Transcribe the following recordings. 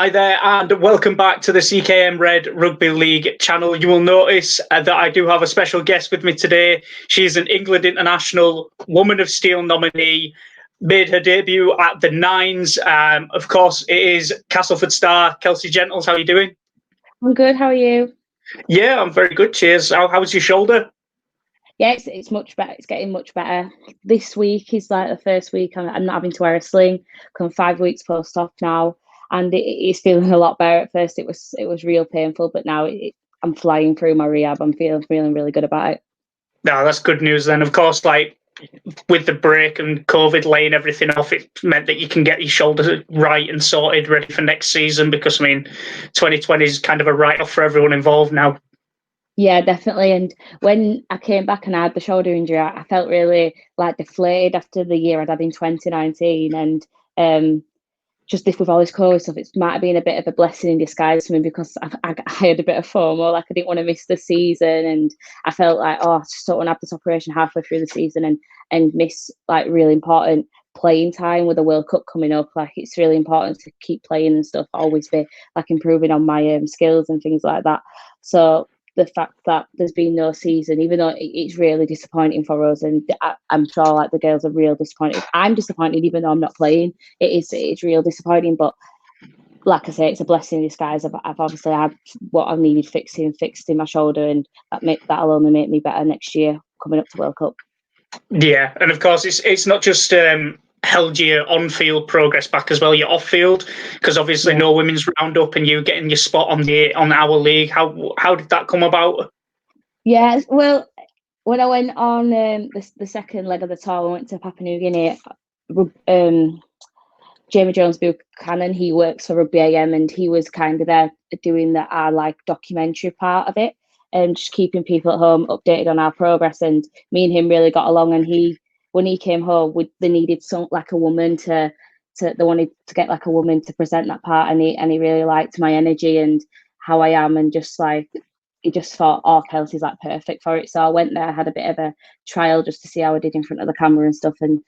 Hi there, and welcome back to the CKM Red Rugby League channel. You will notice that I do have a special guest with me today. She is an England International Woman of Steel nominee, made her debut at the Nines. Of course, it is Castleford star Kelsey Gentles. How are you doing? I'm good. How are you? Yeah, I'm very good. Cheers. How's your shoulder? Yeah, it's much better. It's getting much better. This week is like the first week I'm not having to wear a sling. I'm 5 weeks post-op now, and it's feeling a lot better. At first, it was real painful, but now I'm flying through my rehab. I'm feeling really good about it. No, that's good news then. Of course, like with the break and COVID laying everything off, it meant that you can get your shoulder right and sorted, ready for next season. Because I mean, 2020 is kind of a write-off for everyone involved now. Yeah, definitely. And when I came back and I had the shoulder injury, I felt really like deflated after the year I'd had in 2019. And just with all this COVID stuff, it might have been a bit of a blessing in disguise for me because I had a bit of FOMO, like I didn't want to miss the season, and I felt like, oh, I just don't want to have this operation halfway through the season and miss like really important playing time with the World Cup coming up. Like it's really important to keep playing and stuff, always be like improving on my skills and things like that. So the fact that there's been no season, even though it's really disappointing for us, and I'm sure like the girls are real disappointed. I'm disappointed even though I'm not playing. It's real disappointing, but like I say, it's a blessing in disguise. I've obviously had what I needed fixed in my shoulder, and that'll only make me better next year coming up to World Cup. Yeah, and of course it's not just held your on-field progress back as well, your off-field, because obviously no women's roundup and you getting your spot on our league. How did that come about? Yeah, well, when I went on the second leg of the tour, I went to Papua New Guinea. Jamie Jones Buchanan, he works for Rugby AM, and he was kind of there doing our like documentary part of it and just keeping people at home updated on our progress. And me and him really got along. And when he came home, they needed like a woman they wanted to get like a woman to present that part, and he really liked my energy and how I am, and just like he just thought, oh, Kelsey's like perfect for it. So I went there, had a bit of a trial just to see how I did in front of the camera and stuff, and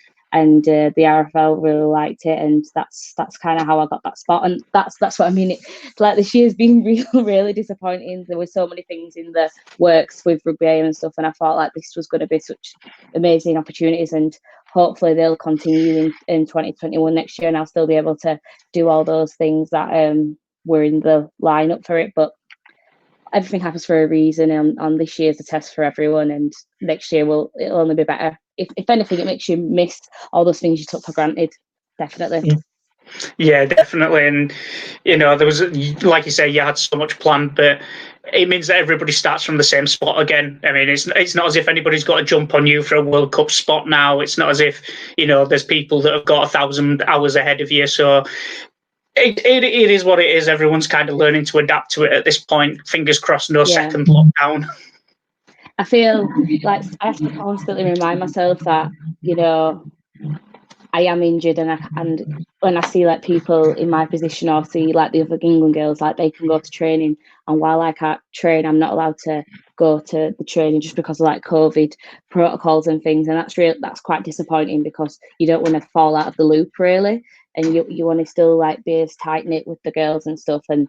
the RFL really liked it, and that's kind of how I got that spot. And that's what I mean. Like this year's been really disappointing. There were so many things in the works with Rugby and stuff, and I thought like this was going to be such amazing opportunities, and hopefully they'll continue in 2021 next year, and I'll still be able to do all those things that were in the lineup for it. But everything happens for a reason, and this year's a test for everyone, and next year it'll only be better. If anything, it makes you miss all those things you took for granted. Definitely. Yeah, definitely. And there was, like you say, you had so much planned, but it means that everybody starts from the same spot again. I mean, it's not as if anybody's got to jump on you for a World Cup spot now. It's not as if there's people that have got 1,000 hours ahead of you. So it is what it is. Everyone's kind of learning to adapt to it at this point. Fingers crossed, no second lockdown. I feel like I have to constantly remind myself that I am injured, and when I see like people in my position, or see like the other England girls, like they can go to training, and while I can't train, I'm not allowed to go to the training just because of like COVID protocols and things, and that's quite disappointing because you don't want to fall out of the loop really, and you want to still like be as tight knit with the girls and stuff, and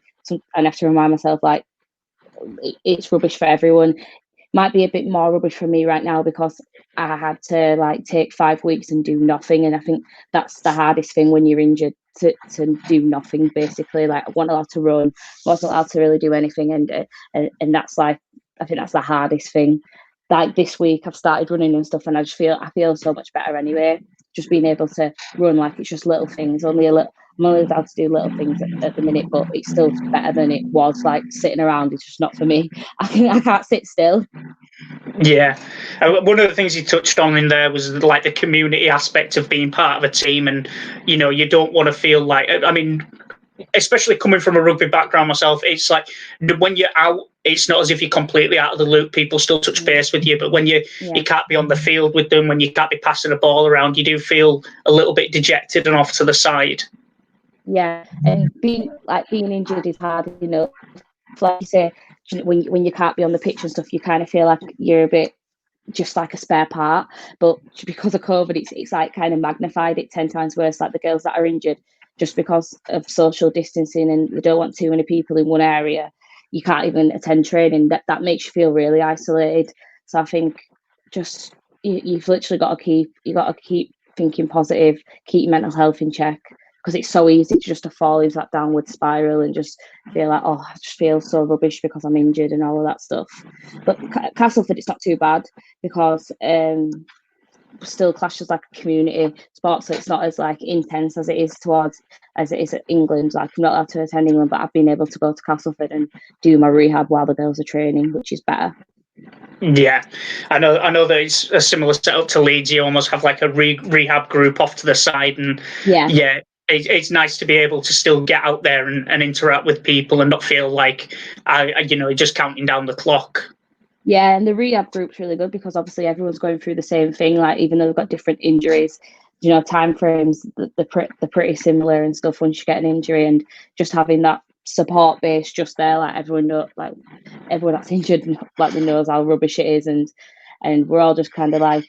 I have to remind myself like it's rubbish for everyone. Might be a bit more rubbish for me right now because I had to like take 5 weeks and do nothing, and I think that's the hardest thing when you're injured, to do nothing basically. Like I wasn't allowed to run, wasn't allowed to really do anything, and that's like I think that's the hardest thing. Like this week I've started running and stuff, and I feel so much better anyway. Just being able to run, like it's just little things, I'm only allowed to do little things at the minute, but it's still better than it was. Like sitting around, it's just not for me. I can't sit still. Yeah. One of the things you touched on in there was like the community aspect of being part of a team, and you don't want to feel like, I mean, especially coming from a rugby background myself, it's like when you're out, it's not as if you're completely out of the loop. People still touch base with you, but when you can't be on the field with them, when you can't be passing a ball around, you do feel a little bit dejected and off to the side. Yeah, and being injured is hard, like you say, when you can't be on the pitch and stuff, you kind of feel like you're a bit just like a spare part. But because of COVID, it's like kind of magnified it 10 times worse. Like the girls that are injured, just because of social distancing and they don't want too many people in one area. You can't even attend training. That makes you feel really isolated. So I think just you've literally got to keep thinking positive, keep your mental health in check, because it's so easy to fall into that downward spiral and just feel like, oh, I just feel so rubbish because I'm injured and all of that stuff. But Castleford, it's not too bad because still clashes like a community sport, so it's not as like intense as it is at England. Like, I'm not allowed to attend England, but I've been able to go to Castleford and do my rehab while the girls are training, which is better. Yeah, I know that it's a similar setup to Leeds. You almost have like a rehab group off to the side, and yeah, it's nice to be able to still get out there and interact with people and not feel like you're just counting down the clock. Yeah, and the rehab group's really good because obviously everyone's going through the same thing. Like, even though they've got different injuries, time frames, they're pretty similar and stuff once you get an injury, and just having that support base just there, like everyone that's injured, like, knows how rubbish it is, and we're all just kind of like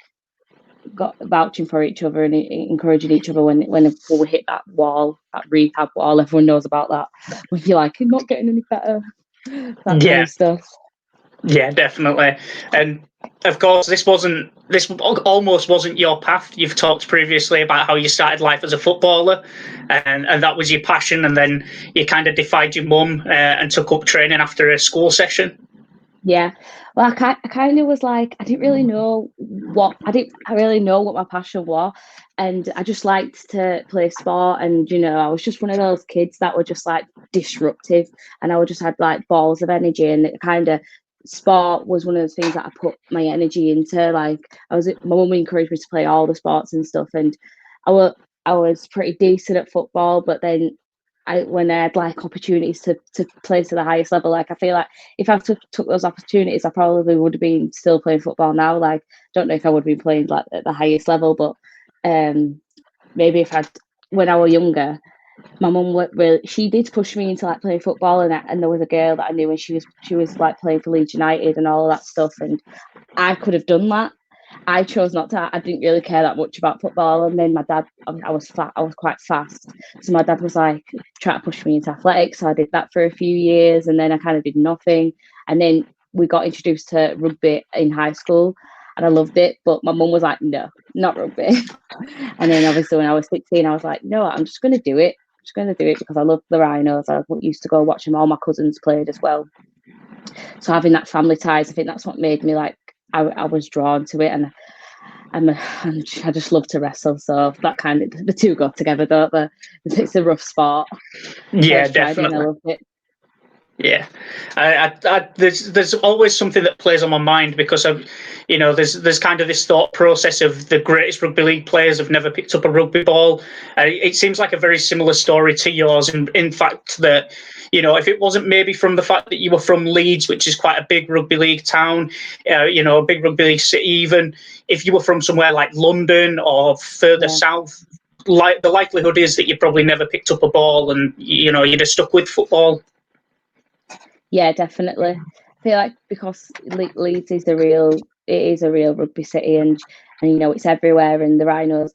vouching for each other and encouraging each other when we hit that wall, that rehab wall. Everyone knows about that. When you're like, you're not getting any better, that kind of stuff. Yeah, definitely. And of course, this almost wasn't your path. You've talked previously about how you started life as a footballer, and that was your passion. And then you kind of defied your mum and took up training after a school session. Yeah, well, I kind of was like, I didn't really know what my passion was, and I just liked to play sport, and I was just one of those kids that were just like disruptive, and I just had like balls of energy, and it kind of sport was one of the things that I put my energy into. Like, my mum encouraged me to play all the sports and stuff, and I was pretty decent at football, but then when I had like opportunities to play to the highest level, like, I feel like if I took those opportunities, I probably would have been still playing football now. Like, don't know if I would have been playing like at the highest level, but maybe when I was younger, my mum she did push me into like playing football, and there was a girl that I knew, and she was like playing for Leeds United and all of that stuff, and I could have done that. I chose not to. I didn't really care that much about football, and then my dad, I was quite fast, so my dad was like trying to push me into athletics. So I did that for a few years, and then I kind of did nothing, and then we got introduced to rugby in high school, and I loved it. But my mum was like, no, not rugby. And then obviously when I was 16, I was like, no, I'm just going to do it. I'm just going to do it because I love the Rhinos. I used to go watch them. All my cousins played as well. So having that family ties, I think that's what made me like, I was drawn to it, and I just love to wrestle. So that kind of, the two go together, don't they? It's a rough sport. Yeah, definitely. I loved it. Yeah, there's always something that plays on my mind because there's kind of this thought process of the greatest rugby league players have never picked up a rugby ball. It seems like a very similar story to yours, and in fact that if it wasn't maybe from the fact that you were from Leeds, which is quite a big rugby league town, a big rugby league city, even if you were from somewhere like London or further south, like the likelihood is that you probably never picked up a ball and you'd have stuck with football. Yeah, definitely. I feel like because Leeds is a real rugby city, and it's everywhere, and the Rhinos,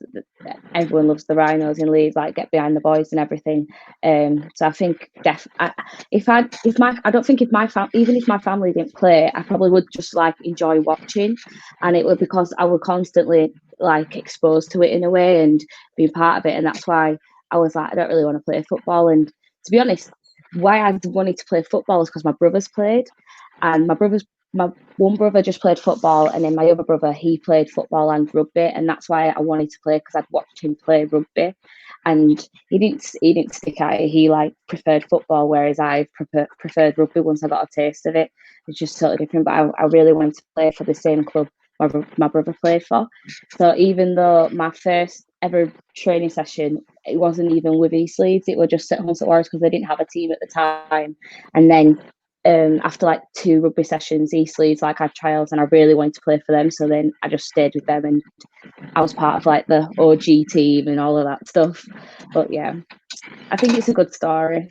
everyone loves the Rhinos in Leeds, like get behind the boys and everything. So I think if my family didn't play, I probably would just like enjoy watching, and it would because I was constantly like exposed to it in a way and being part of it, and that's why I was like, I don't really want to play football. And to be honest, why I wanted to play football is because my brothers played, and my one brother just played football, and then my other brother, he played football and rugby, and that's why I wanted to play, because I'd watched him play rugby, and he didn't stick at it. He like preferred football, whereas I preferred rugby once I got a taste of it. It's just totally different, but I really wanted to play for the same club my brother played for. So even though my first ever training session, it wasn't even with East Leeds, it was just at Huntsett Warriors because they didn't have a team at the time. And then after like 2 rugby sessions, East Leeds like had trials, and I really wanted to play for them. So then I just stayed with them, and I was part of like the OG team and all of that stuff. But yeah, I think it's a good story.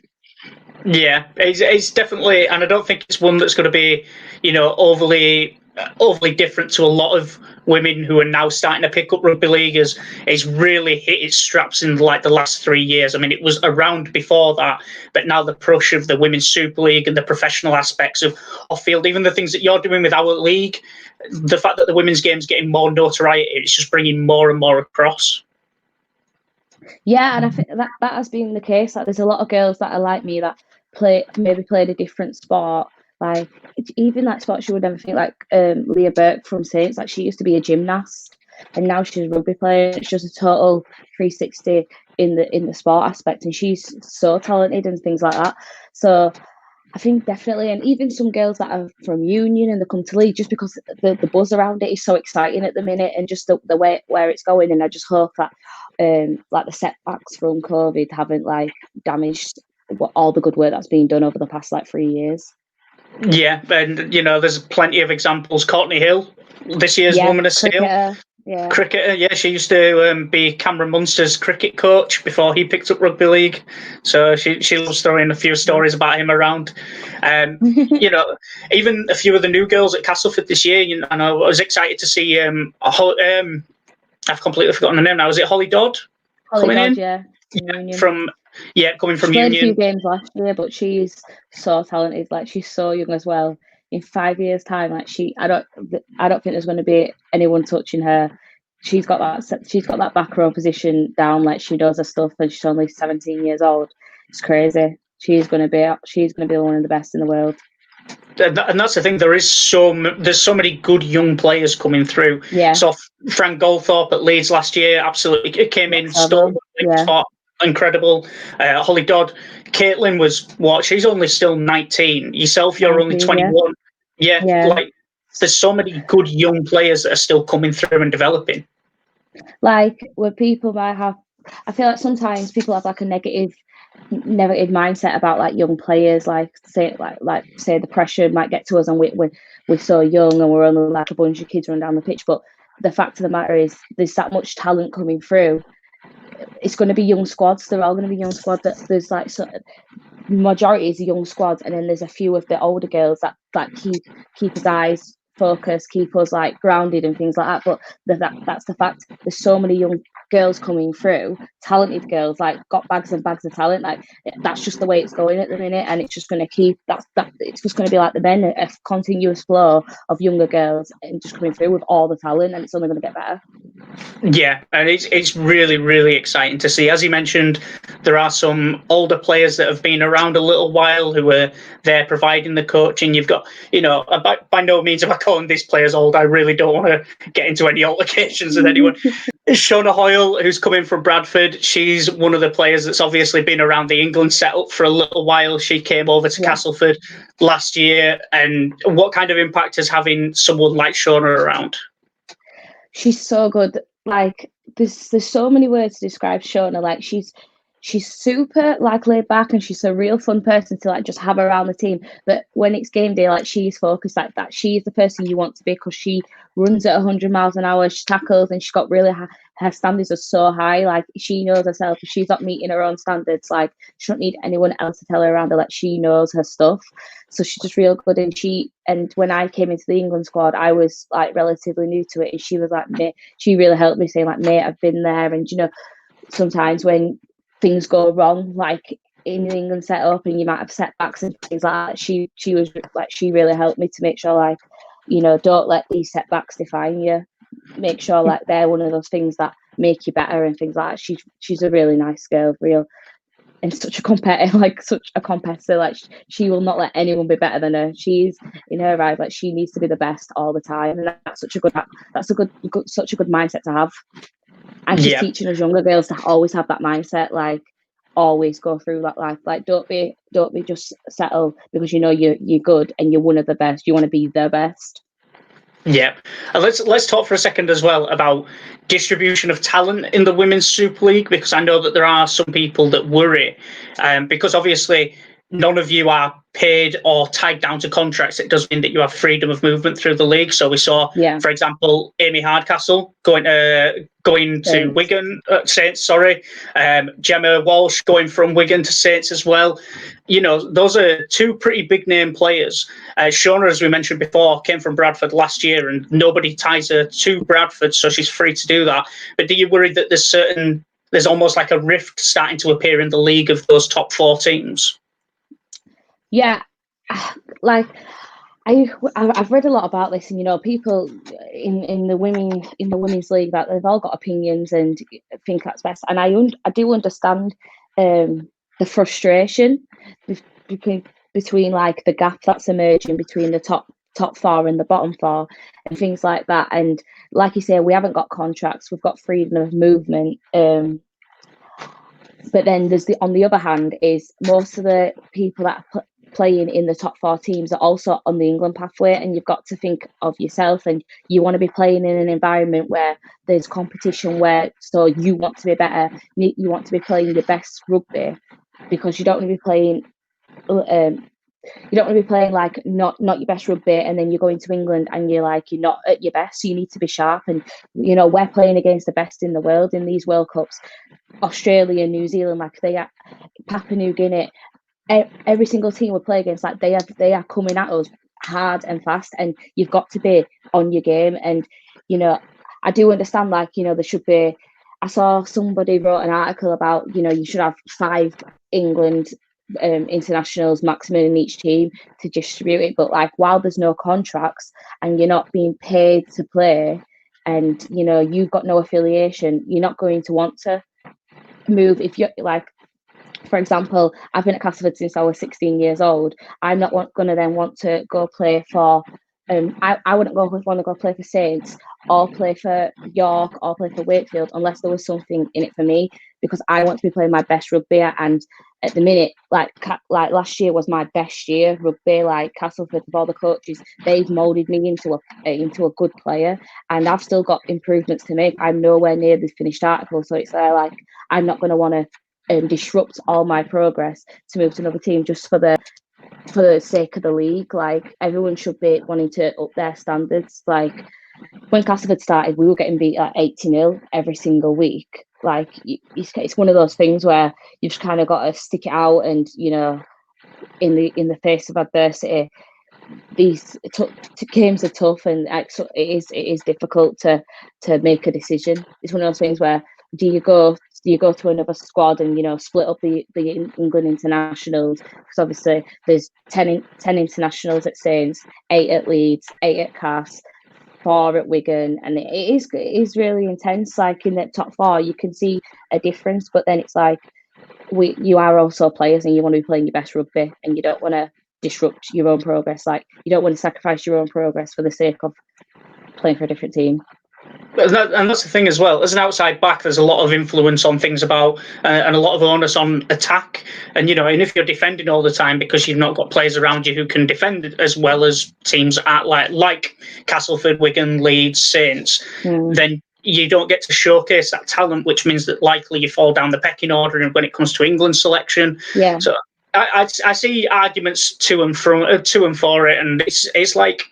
Yeah, it's definitely, and I don't think it's one that's going to be, overly overly different to a lot of women who are now starting to pick up rugby league is really hit its straps in like the last 3 years. I mean, it was around before that, but now the push of the Women's Super League and the professional aspects of off-field, even the things that you're doing with our league, the fact that the women's game's getting more notoriety, it's just bringing more and more across. Yeah, and I think that has been the case. Like, there's a lot of girls that are like me that maybe played a different sport. Like, even like sports you would never think, like Leah Burke from Saints, like she used to be a gymnast and now she's a rugby player. It's just a total 360 in the sport aspect, and she's so talented and things like that. So I think definitely, and even some girls that are from Union and they come to League, just because the buzz around it is so exciting at the minute, and just the way where it's going. And I just hope that like the setbacks from COVID haven't like damaged all the good work that's been done over the past like 3 years. Yeah, and there's plenty of examples. Courtney Hill, this year's Woman of Steel. Cricketer, yeah, she used to be Cameron Munster's cricket coach before he picked up rugby league. So she loves throwing a few stories about him around. Even a few of the new girls at Castleford this year. I was excited to see. I've completely forgotten the name now. Is it Holly Dodd? Holly Dodd, yeah. Coming from Union. Played a few games last year, but she's so talented. Like, she's so young as well. In 5 years' time, like I don't think there's going to be anyone touching her. She's got that back row position down. Like, she does her stuff, and she's only 17 years old. It's crazy. She's going to be one of the best in the world. And that's the thing. There's so many good young players coming through. Yeah. So Frank Goldthorpe at Leeds last year absolutely came in, stole the spot. Incredible. Holly Dodd. Caitlin was what? She's only still 19. Yourself, you're only 21. Yeah. Like, there's so many good young players that are still coming through and developing. Like, where people might have, I feel like sometimes people have like a negative mindset about like young players, like say the pressure might get to us and we're so young and we're only like a bunch of kids running down the pitch. But the fact of the matter is there's that much talent coming through. It's going to be young squads. They're all going to be young squads. There's like majority is young squads, and then there's a few of the older girls that keep us eyes focused, keep us like grounded and things like that. But that's the fact. There's so many young girls coming through, talented girls, like got bags and bags of talent. Like, that's just the way it's going at the minute, and it's just going to keep that. It's just going to be like the men, a continuous flow of younger girls and just coming through with all the talent, and it's only going to get better. Yeah, and it's really, really exciting to see. As you mentioned, there are some older players that have been around a little while who are there providing the coaching. You've got, by no means am I calling these players old. I really don't want to get into any altercations with anyone. Shona Hoyle, who's coming from Bradford, she's one of the players that's obviously been around the England setup for a little while. She came over to Castleford last year. And what kind of impact is having someone like Shona around? She's so good. Like, there's so many words to describe Shona. Like, she's super like laid back, and she's a real fun person to like just have around the team. But when it's game day, like, she's focused like that. She's the person you want to be, because she runs at 100 miles an hour. She tackles, and she's got really her standards are so high. Like, she knows herself. If she's not meeting her own standards, like, she don't need anyone else to tell her around her. Like, she knows her stuff. So she's just real good. And when I came into the England squad, I was like relatively new to it, and she was like, mate, she really helped me, saying like, mate, I've been there. And sometimes when things go wrong, like in the England setup, and you might have setbacks and things like that, she was like, she really helped me to make sure, like, don't let these setbacks define you. Make sure like they're one of those things that make you better and things like that. She's a really nice girl, real, and such a competitor. Like, she will not let anyone be better than her. She's in her eyes, like, she needs to be the best all the time, and that's such a good mindset to have. And she's teaching us younger girls to always have that mindset, like, always go through that life. Like, don't be just settle because you're good and you're one of the best. You want to be the best. Yeah, let's talk for a second as well about distribution of talent in the Women's Super League, because I know that there are some people that worry, because obviously none of you are paid or tied down to contracts, it does mean that you have freedom of movement through the league. So we saw, for example, Amy Hardcastle going to Wigan, Saints, sorry. Gemma Walsh going from Wigan to Saints as well. You know, those are two pretty big name players. Shona, as we mentioned before, came from Bradford last year and nobody ties her to Bradford, so she's free to do that. But do you worry that there's almost like a rift starting to appear in the league of those top 4 teams? Yeah, like I've read a lot about this, and you know, people in the women's league, that they've all got opinions and think that's best. And I do understand the frustration between like the gap that's emerging between the top 4 and the bottom 4 and things like that. And like you say, we haven't got contracts, we've got freedom of movement. But then there's on the other hand is most of the people that are playing in the top 4 teams are also on the England pathway, and you've got to think of yourself, and you want to be playing in an environment where there's competition, so you want to be better, you want to be playing your best rugby, because you don't want to be playing like not your best rugby, and then you're going to England and you're not at your best. So you need to be sharp, and you know, we're playing against the best in the world in these World Cups. Australia, New Zealand, like they are, Papua New Guinea, every single team we play against, like they are coming at us hard and fast, and you've got to be on your game. And you know, I do understand, like, you know, there should be, I saw somebody wrote an article about, you know, you should have 5 England internationals maximum in each team to distribute it, but like, while there's no contracts and you're not being paid to play, and you know, you've got no affiliation, you're not going to want to move. If you're like, for example, I've been at Castleford since I was 16 years old. I'm not going to then want to go play for I wouldn't want to go play for Saints or play for York or play for Wakefield unless there was something in it for me, because I want to be playing my best rugby. And at the minute, like last year was my best year rugby. Like Castleford, with all the coaches, they've moulded me into a good player, and I've still got improvements to make. I'm nowhere near the finished article, so it's like I'm not going to want to disrupt all my progress to move to another team just for the sake of the league. Like, everyone should be wanting to up their standards. Like, when Castleford started, we were getting beat at 80-0 every single week. Like, it's one of those things where you've just kind of got to stick it out, and you know, in the face of adversity, these games are tough, and it is difficult to make a decision. It's one of those things where do you go to another squad and, you know, split up the England internationals, because obviously there's 10 internationals at Saints, 8 at Leeds, 8 at Cass, 4 at Wigan, and it is really intense. Like, in the top 4 you can see a difference, but then it's like you are also players and you want to be playing your best rugby, and you don't want to disrupt your own progress. Like, you don't want to sacrifice your own progress for the sake of playing for a different team. And that's the thing as well. As an outside back, there's a lot of influence on things about and a lot of onus on attack. And, you know, and if you're defending all the time because you've not got players around you who can defend as well as teams at like Castleford, Wigan, Leeds, Saints, then you don't get to showcase that talent, which means that likely you fall down the pecking order when it comes to England selection. Yeah. So I see arguments to and for it, and it's like,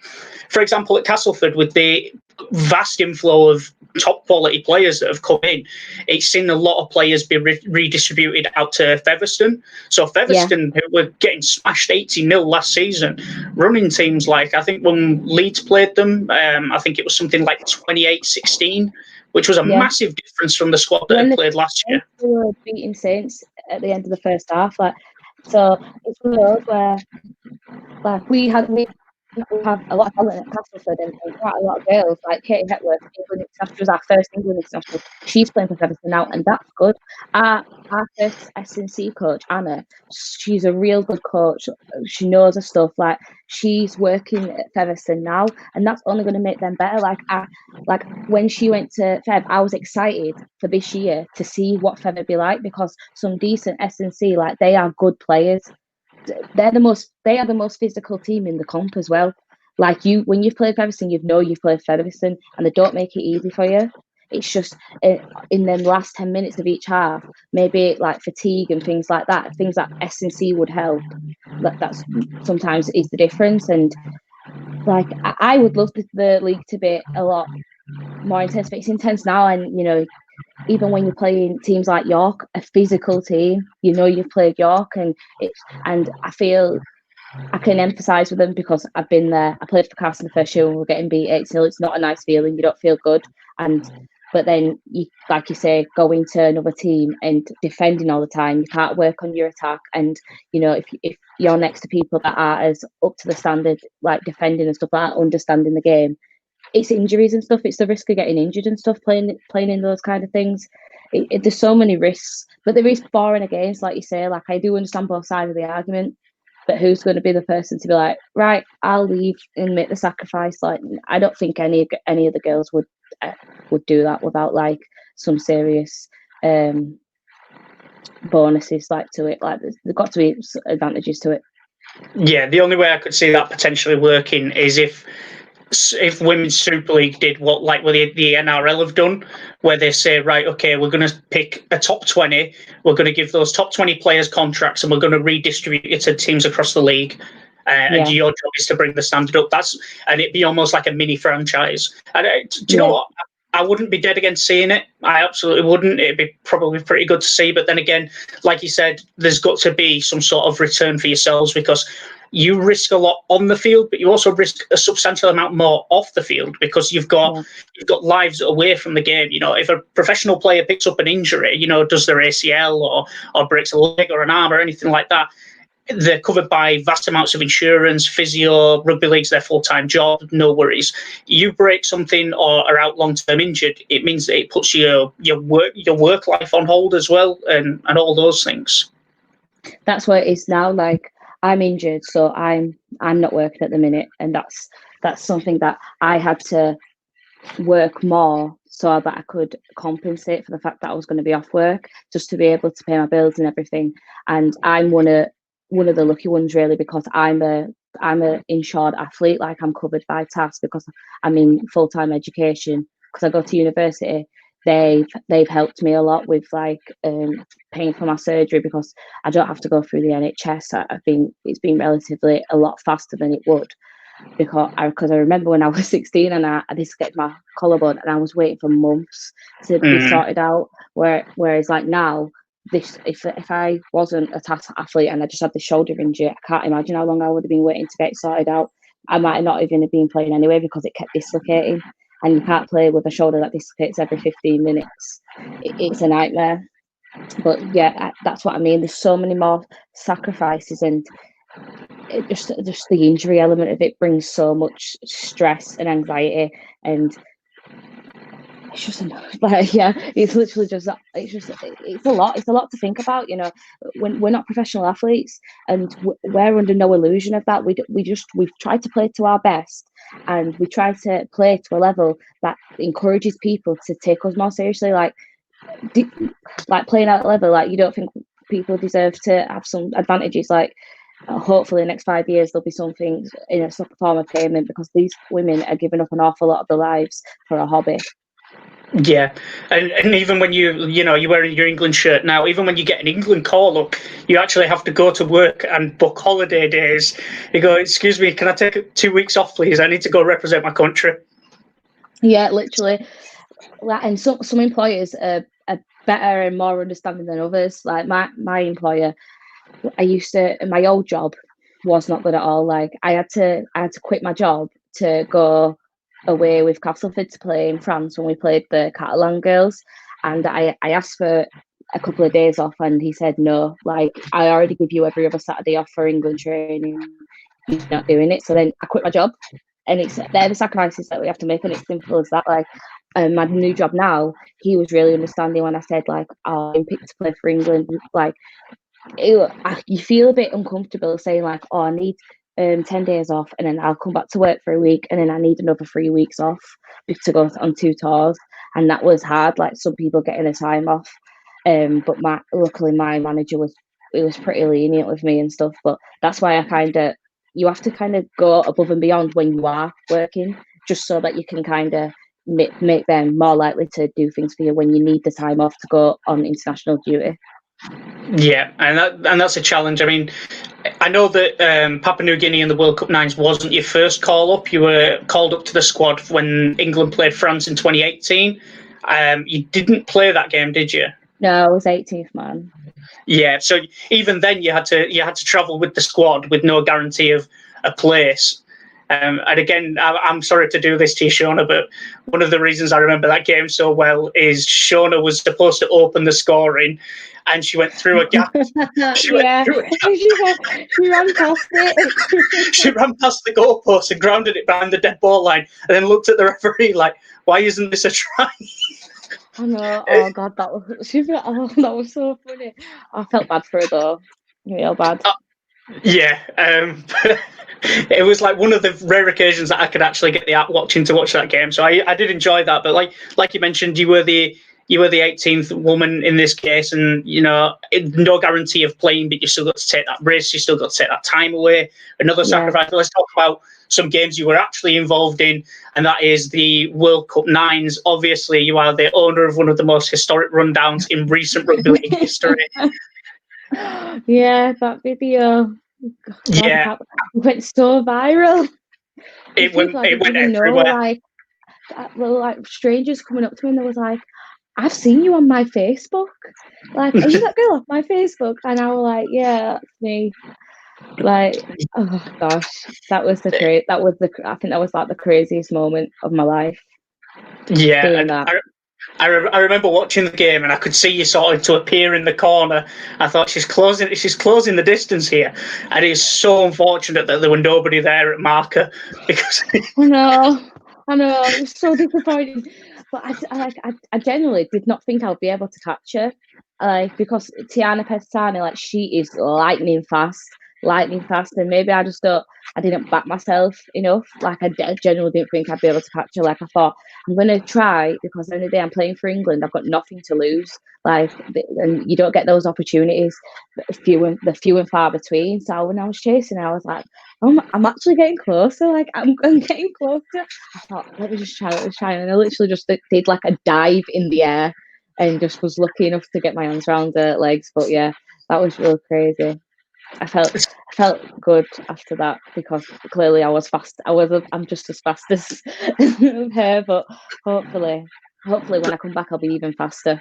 for example, at Castleford, with the vast inflow of top quality players that have come in, it's seen a lot of players be redistributed out to Featherstone. So Featherstone, who were getting smashed 80-0 last season, running teams like, I think when Leeds played them, I think it was something like 28-16, which was a massive difference from the squad that had played last year. We were beating Saints at the end of the first half, so it's one of those where, like, we have a lot of talent at Castleford, and quite a lot of girls, like Katie Hepworth, England International, was our first England International. She's playing for Featherstone now, and that's good. Our first S&C coach, Anna, she's a real good coach. She knows her stuff. Like, she's working at Featherstone now, and that's only going to make them better. Like when she went to Fev, I was excited for this year to see what Fev would be like, because some decent S&C, like, they are good players. They are the most physical team in the comp as well. Like, when you've played Featherstone, you know you've played Featherstone, and they don't make it easy for you. it's just in the last 10 minutes of each half, maybe like fatigue and things like that, things that S&C would help. That's sometimes is the difference. And like I would love the league to be a lot more intense, but it's intense now. And even when you're playing teams like York, a physical team, you've played York, and I feel I can empathise with them because I've been there. I played for Castle in the first year and we're getting beat 8-0. It's not a nice feeling. You don't feel good. But then, like you say, going to another team and defending all the time, you can't work on your attack. And, if you're next to people that are as up to the standard, like defending and stuff like that, understanding the game, it's injuries and stuff. It's the risk of getting injured and stuff, playing in those kind of things. There's so many risks, but there is for and against, like you say. Like, I do understand both sides of the argument, but who's going to be the person to be like, right, I'll leave and make the sacrifice? Like, I don't think any of the girls would do that without like some serious bonuses like to it. Like, there's got to be advantages to it. Yeah, the only way I could see that potentially working is if Women's Super League did what the NRL have done, where they say, right, okay, we're going to pick a top 20, we're going to give those top 20 players contracts, and we're going to redistribute it to teams across the league. And your job is to bring the standard up. And it'd be almost like a mini franchise. And do you know what? I wouldn't be dead against seeing it. I absolutely wouldn't. It'd be probably pretty good to see. But then again, like you said, there's got to be some sort of return for yourselves, because you risk a lot on the field, but you also risk a substantial amount more off the field, because you've got lives away from the game. If a professional player picks up an injury, does their ACL or breaks a leg or an arm or anything like that, they're covered by vast amounts of insurance, physio. Rugby League's their full-time job, no worries. You break something or are out long-term injured, it means that it puts your work life on hold as well, and all those things. That's what it is now. Like, I'm injured, so I'm not working at the minute, and that's something that I had to work more so that I could compensate for the fact that I was going to be off work, just to be able to pay my bills and everything. And I'm one of the lucky ones, really, because I'm a insured athlete. Like, I'm covered by TAS because I'm in full-time education. Because I go to university, they've helped me a lot with like paying for my surgery, because I don't have to go through the NHS. It's been relatively a lot faster than it would, because I remember when I was 16 and I dislocated my collarbone and I was waiting for months to be sorted out. Whereas like now, if I wasn't a TAS athlete and I just had the shoulder injury, I can't imagine how long I would have been waiting to get sorted out. I might not even have been playing anyway, because it kept dislocating, and you can't play with a shoulder that dislocates every 15 minutes. It's a nightmare. But yeah, that's what I mean. There's so many more sacrifices, and just the injury element of it brings so much stress and anxiety, and it's just like, it's literally just it's a lot to think about. When we're not professional athletes, and we're under no illusion of that. We've tried to play to our best, and we try to play to a level that encourages people to take us more seriously. Like playing at a level, like, you don't think people deserve to have some advantages. Like, hopefully in the next 5 years there'll be something in a form of payment, because these women are giving up an awful lot of their lives for a hobby. Yeah, and even when you're wearing your England shirt now, even when you get an England call up, you actually have to go to work and book holiday days. You go, excuse me, can I take 2 weeks off, please? I need to go represent my country. Yeah, literally. And some employers are better and more understanding than others. Like my employer, my old job was not good at all. Like, I had to quit my job to go away with Castleford to play in France when we played the Catalan girls, and I asked for a couple of days off, and he said no. Like, I already give you every other Saturday off for England training, you're not doing it. So then I quit my job, and they're the sacrifices that we have to make, and it's simple as that. Like, my new job now, he was really understanding when I said, like, I'm picked to play for England. Like, you feel a bit uncomfortable saying, like, oh, I need 10 days off, and then I'll come back to work for a week, and then I need another 3 weeks off to go on 2 tours. And that was hard, like some people getting the time off. But luckily my manager was pretty lenient with me and stuff. But that's why you have to kind of go above and beyond when you are working, just so that you can kind of make them more likely to do things for you when you need the time off to go on international duty. Yeah, and that's a challenge. I mean, I know that Papua New Guinea in the World Cup Nines wasn't your first call up. You were called up to the squad when England played France in 2018. You didn't play that game, did you? No, I was 18th man. Yeah, so even then you had to travel with the squad with no guarantee of a place. And again, I'm sorry to do this to you, Shona, but one of the reasons I remember that game so well is Shona was supposed to open the scoring, and she went through a gap. She ran past it. She ran past the goalpost and grounded it behind the dead ball line, and then looked at the referee like, "Why isn't this a try?" I know. Oh God, that was so funny. I felt bad for her though, real bad. Yeah, it was like one of the rare occasions that I could actually get the app watching to watch that game. So I did enjoy that. But like you mentioned, you were the 18th woman in this case, and no guarantee of playing, but you still got to take that risk. You still got to take that time away. Another sacrifice. Let's talk about some games you were actually involved in, and that is the World Cup Nines. Obviously, you are the owner of one of the most historic rundowns in recent rugby league history. Yeah, that video. God, yeah, it went so viral. it went everywhere. Like strangers coming up to me and they was like, "I've seen you on my Facebook. Like, are you that girl off my Facebook?" And I was like, "Yeah, that's me." Like, oh gosh, I think that was like the craziest moment of my life. Yeah, Seeing and that. I remember watching the game, and I could see you starting to appear in the corner. I thought she's closing the distance here, and it's so unfortunate that there were nobody there at marker because I know, it was so disappointing. But I genuinely did not think I would be able to catch her, because Tiana Pestani, like, she is lightning fast, and maybe I didn't back myself enough. Like, I genuinely didn't think I'd be able to catch her. Like, I thought I'm gonna try, because the end of the day I'm playing for England. I've got nothing to lose. Like, and you don't get those opportunities. Few and far between. So when I was chasing, I was like, "Oh, I'm actually getting closer. Like, I'm getting closer." I thought, let me just try. And I literally just did like a dive in the air and just was lucky enough to get my hands around the legs. But yeah, that was really crazy. I felt good after that, because clearly I was fast. I'm just as fast as her, but hopefully when I come back I'll be even faster.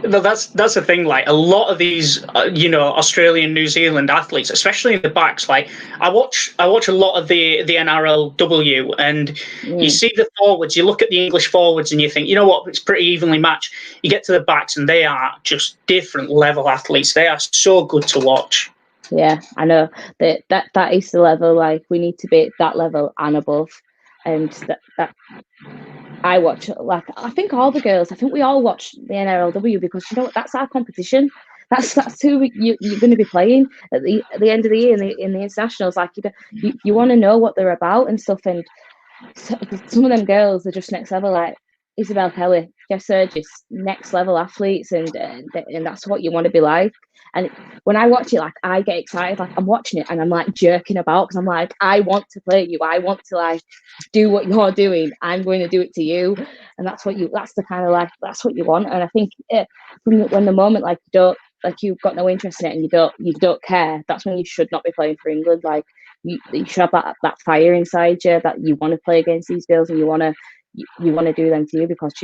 No, that's the thing. Like, a lot of these, Australian, New Zealand athletes, especially in the backs. Like, I watch a lot of the NRLW, and you see the forwards. You look at the English forwards, and you think, you know what, it's pretty evenly matched. You get to the backs, and they are just different level athletes. They are so good to watch. Yeah, I know that is the level. Like, we need to be at that level and above, and that I watch. Like, I think all the girls. I think we all watch the NRLW, because you know what? That's our competition. That's who you're going to be playing at the end of the year in the internationals. Like, you want to know what they're about and stuff. And some of them girls are just next level. Like Isabel Kelly, Jess Surgis, next level athletes, and that's what you want to be like. And when I watch it, like, I get excited. Like, I'm watching it and I'm like jerking about, because I'm like, I want to play you. I want to, like, do what you're doing. I'm going to do it to you, and that's what the kind of, like, that's what you want. And I think when the moment, like, you've got no interest in it and you don't care, that's when you should not be playing for England. Like, you should have that fire inside you, that you want to play against these girls, and you want to do them to you, because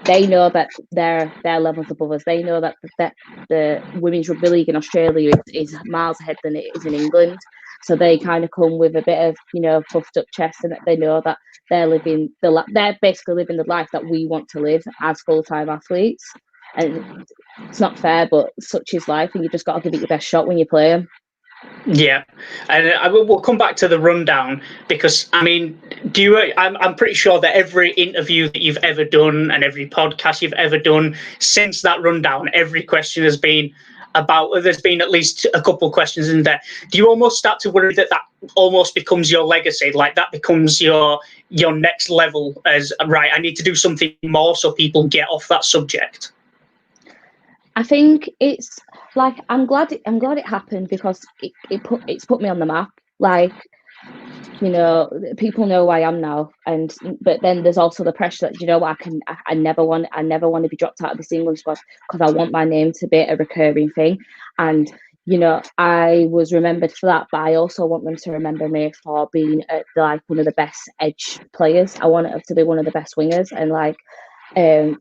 they know that their levels above us. They know that the women's rugby league in Australia is miles ahead than it is in England. So they kind of come with a bit of, puffed up chest, and that they know that they're basically living the life that we want to live as full-time athletes. And it's not fair, but such is life, and you just got to give it your best shot when you play them. Yeah, and we'll come back to the rundown, because I mean, I'm pretty sure that every interview that you've ever done and every podcast you've ever done since that rundown, every question has been about. There's been at least a couple of questions in there. Do you almost start to worry that almost becomes your legacy, like that becomes your next level? As right, I need to do something more so people get off that subject. I think it's like, I'm glad it happened, because it's put me on the map. Like, people know who I am now, but then there's also the pressure that what, I never want to be dropped out of this England squad because I want my name to be a recurring thing, and I was remembered for that, but I also want them to remember me for being like one of the best edge players. I want it to be one of the best wingers, and like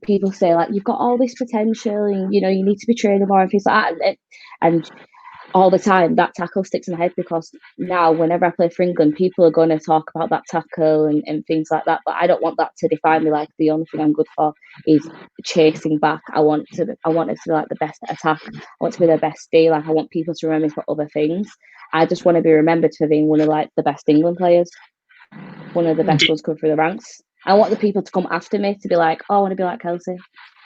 people say like you've got all this potential, and you need to be training more and things like that, and all the time that tackle sticks in my head because now whenever I play for England, people are going to talk about that tackle and things like that. But I don't want that to define me. Like the only thing I'm good for is chasing back. I want it to be like the best attack. I want to be the best D. Like I want people to remember me for other things. I just want to be remembered for being one of like the best England players, one of the best ones come through the ranks. I want the people to come after me to be like, oh, I want to be like Kelsey.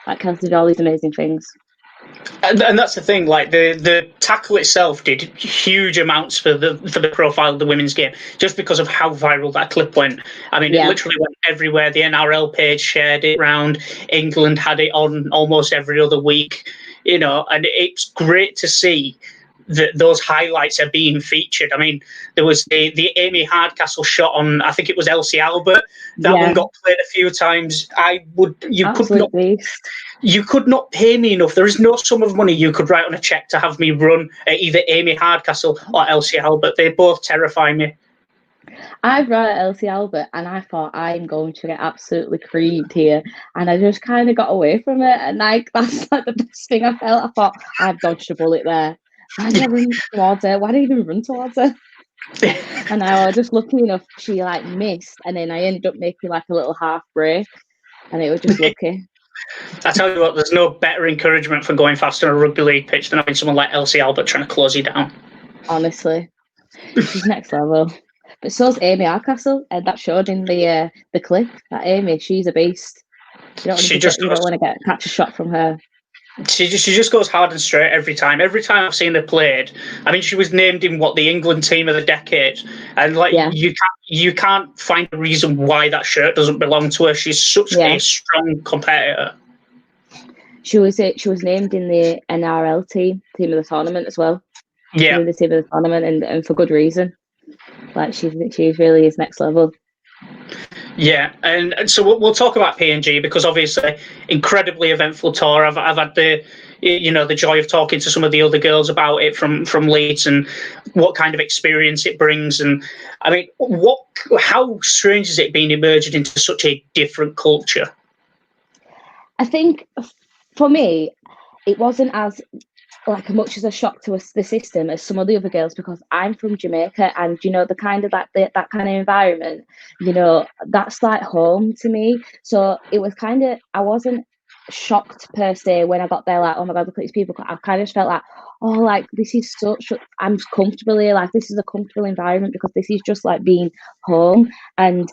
Like Kelsey did all these amazing things. And that's the thing, like the tackle itself did huge amounts for the profile of the women's game, just because of how viral that clip went. I mean, It literally went everywhere. The NRL page shared it around. England had it on almost every other week, and it's great to see that those highlights are being featured. I mean, there was the Amy Hardcastle shot on, I think it was Elsie Albert. That one got played a few times. You could not pay me enough. There is no sum of money you could write on a check to have me run at either Amy Hardcastle or Elsie Albert. They both terrify me. I've run at Elsie Albert and I thought I'm going to get absolutely creamed here, and I just kind of got away from it, and like that's like the best thing I felt. I thought I've dodged a bullet there. Why did I run towards her? Why did I even run towards her? And I was just lucky enough she like missed, and then I ended up making like a little half break, and it was just lucky. I tell you what, there's no better encouragement for going fast on a rugby league pitch than having someone like Elsie Albert trying to close you down. Honestly, she's next level. But so's Amy Hardcastle, and that showed in the clip. That Amy, she's a beast. You don't want to catch a shot from her. She just goes hard and straight every time. Every time I've seen her played, I mean, she was named in the England team of the decade, and you can't find a reason why that shirt doesn't belong to her. She's such a strong competitor. She was named in the NRL team of the tournament as well. Yeah, the team of the tournament, and for good reason. Like she really is next level. Yeah, and so we'll talk about PNG because obviously incredibly eventful tour. I've had the joy of talking to some of the other girls about it from Leeds and what kind of experience it brings. And I mean, how strange is it being emerged into such a different culture? I think for me, it wasn't as like much as a shock to the system as some of the other girls, because I'm from Jamaica, and the kind of that kind of environment, that's like home to me. So it was kind of, I wasn't shocked per se when I got there, like, oh my god, look at these people. I kind of felt like, oh, like this is I'm comfortable here, like this is a comfortable environment because this is just like being home. And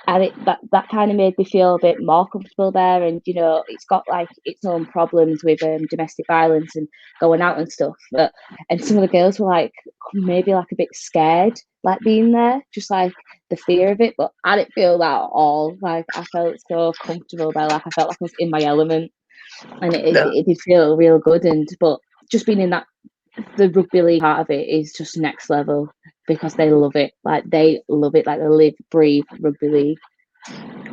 that kind of made me feel a bit more comfortable there. And it's got like its own problems with domestic violence and going out and stuff, and some of the girls were like maybe like a bit scared, like being there, just like the fear of it. But I didn't feel that at all. Like I felt so comfortable there, like I felt like I was in my element, and it did feel real good. But just being in the rugby league part of it is just next level because they love it. Like they live, breathe rugby league.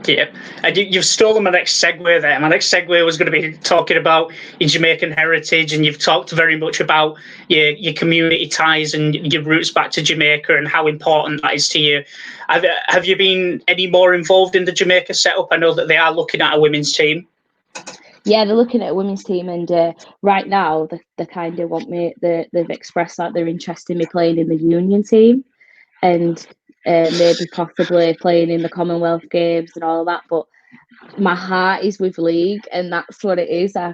Yeah, and you've stolen my next segue there. My next segue was going to be talking about your Jamaican heritage, and you've talked very much about your community ties and your roots back to Jamaica and how important that is to you. Have you been any more involved in the Jamaica setup? I know that they are looking at a women's team. Yeah, they're looking at a women's team, and right now they kind of want me. They've expressed that they're interested in me playing in the union team, and maybe possibly playing in the Commonwealth Games and all of that. But my heart is with league, and that's what it is. I